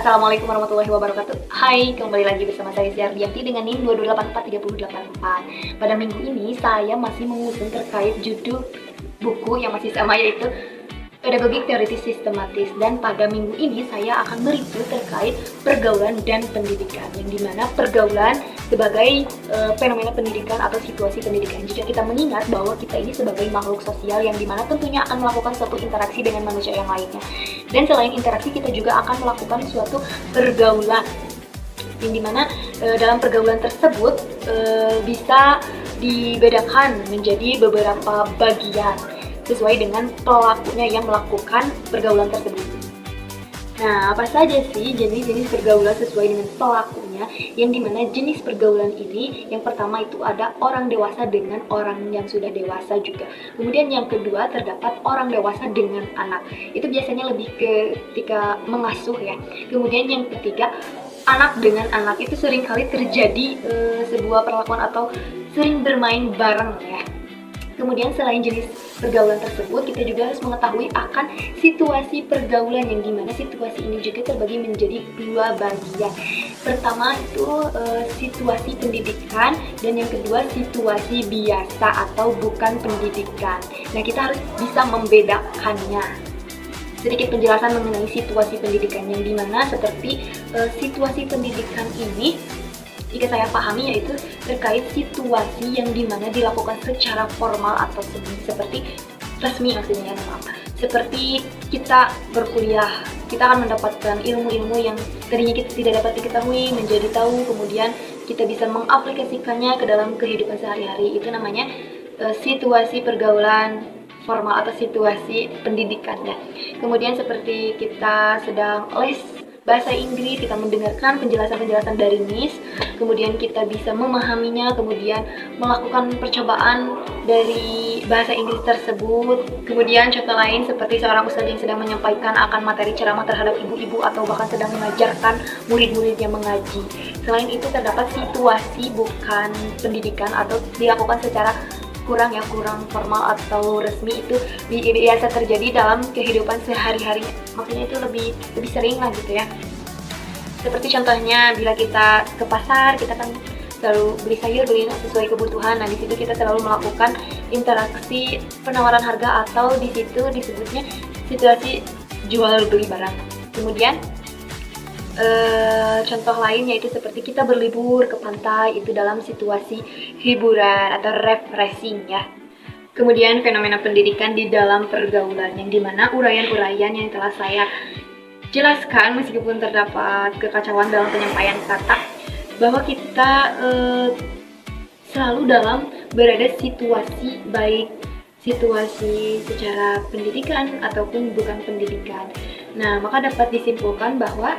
Assalamualaikum warahmatullahi wabarakatuh. Hai, kembali lagi bersama saya Ziardianti dengan NIM 2284384. Pada minggu ini saya masih mengusung terkait judul buku yang masih sama, yaitu Pedagogik Teoritis Sistematis, dan pada minggu ini saya akan mereview terkait pergaulan dan pendidikan, yang dimana pergaulan sebagai fenomena pendidikan atau situasi pendidikan. Jika kita mengingat bahwa kita ini sebagai makhluk sosial yang dimana tentunya akan melakukan suatu interaksi dengan manusia yang lainnya, dan selain interaksi kita juga akan melakukan suatu pergaulan, yang dimana dalam pergaulan tersebut bisa dibedakan menjadi beberapa bagian sesuai dengan pelakunya yang melakukan pergaulan tersebut. Nah, apa saja sih jenis-jenis pergaulan sesuai dengan pelakunya, yang dimana jenis pergaulan ini yang pertama itu ada orang dewasa dengan orang yang sudah dewasa juga. Kemudian yang kedua terdapat orang dewasa dengan anak. Itu biasanya lebih ketika mengasuh ya. Kemudian yang ketiga anak dengan anak, itu seringkali terjadi sebuah perlakuan atau sering bermain bareng ya. Kemudian selain jenis pergaulan tersebut, kita juga harus mengetahui akan situasi pergaulan, yang dimana situasi ini juga terbagi menjadi dua bagian. Pertama itu situasi pendidikan, dan yang kedua situasi biasa atau bukan pendidikan. Nah, kita harus bisa membedakannya. Sedikit penjelasan mengenai situasi pendidikan, yang dimana seperti situasi pendidikan ini jika saya pahami yaitu terkait situasi yang dimana dilakukan secara formal atau seperti resmi, maksudnya maaf. Seperti kita berkuliah, kita akan mendapatkan ilmu-ilmu yang tadinya kita tidak dapat diketahui menjadi tahu, kemudian kita bisa mengaplikasikannya ke dalam kehidupan sehari-hari. Itu namanya situasi pergaulan formal atau situasi pendidikan ya. Kemudian seperti kita sedang les bahasa Inggris, kita mendengarkan penjelasan-penjelasan dari Miss, kemudian kita bisa memahaminya, kemudian melakukan percobaan dari bahasa Inggris tersebut. Kemudian contoh lain seperti seorang ustadz yang sedang menyampaikan akan materi ceramah terhadap ibu-ibu atau bahkan sedang mengajarkan murid-murid yang mengaji. Selain itu terdapat situasi bukan pendidikan atau dilakukan secara kurang formal atau resmi, itu biasa terjadi dalam kehidupan sehari-hari. Maksudnya itu lebih sering lah gitu ya. Seperti contohnya bila kita ke pasar, kita kan selalu beli sayur, beli sesuai kebutuhan. Nah, di situ kita selalu melakukan interaksi penawaran harga, atau di situ disebutnya situasi jual beli barang. Kemudian contoh lain yaitu seperti kita berlibur ke pantai, itu dalam situasi hiburan atau refreshing ya. Kemudian fenomena pendidikan di dalam pergaulan, yang dimana uraian-uraian yang telah saya jelaskan, meskipun terdapat kekacauan dalam penyampaian kata, bahwa kita selalu dalam berada situasi, baik situasi secara pendidikan ataupun bukan pendidikan. Nah, maka dapat disimpulkan bahwa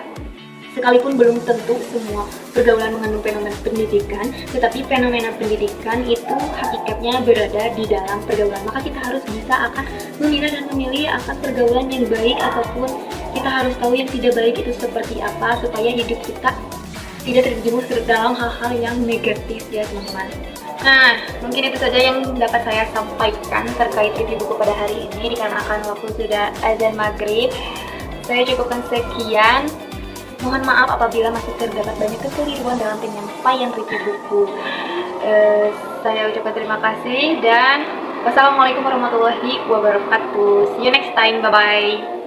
sekalipun belum tentu semua pergaulan mengandung fenomena pendidikan, tetapi fenomena pendidikan itu hakikatnya berada di dalam pergaulan. Maka kita harus bisa akan memilah dan memilih akan pergaulan yang baik, ataupun kita harus tahu yang tidak baik itu seperti apa, supaya hidup kita tidak terjerumus ke dalam hal-hal yang negatif ya teman-teman. Nah, mungkin itu saja yang dapat saya sampaikan terkait review buku pada hari ini, dikarenakan waktu sudah azan maghrib. Saya cukupkan sekian. Mohon maaf apabila masih terdapat banyak kekeliruan dalam penyampaian review buku. Saya ucapkan terima kasih, dan wassalamualaikum warahmatullahi wabarakatuh. See you next time. Bye-bye.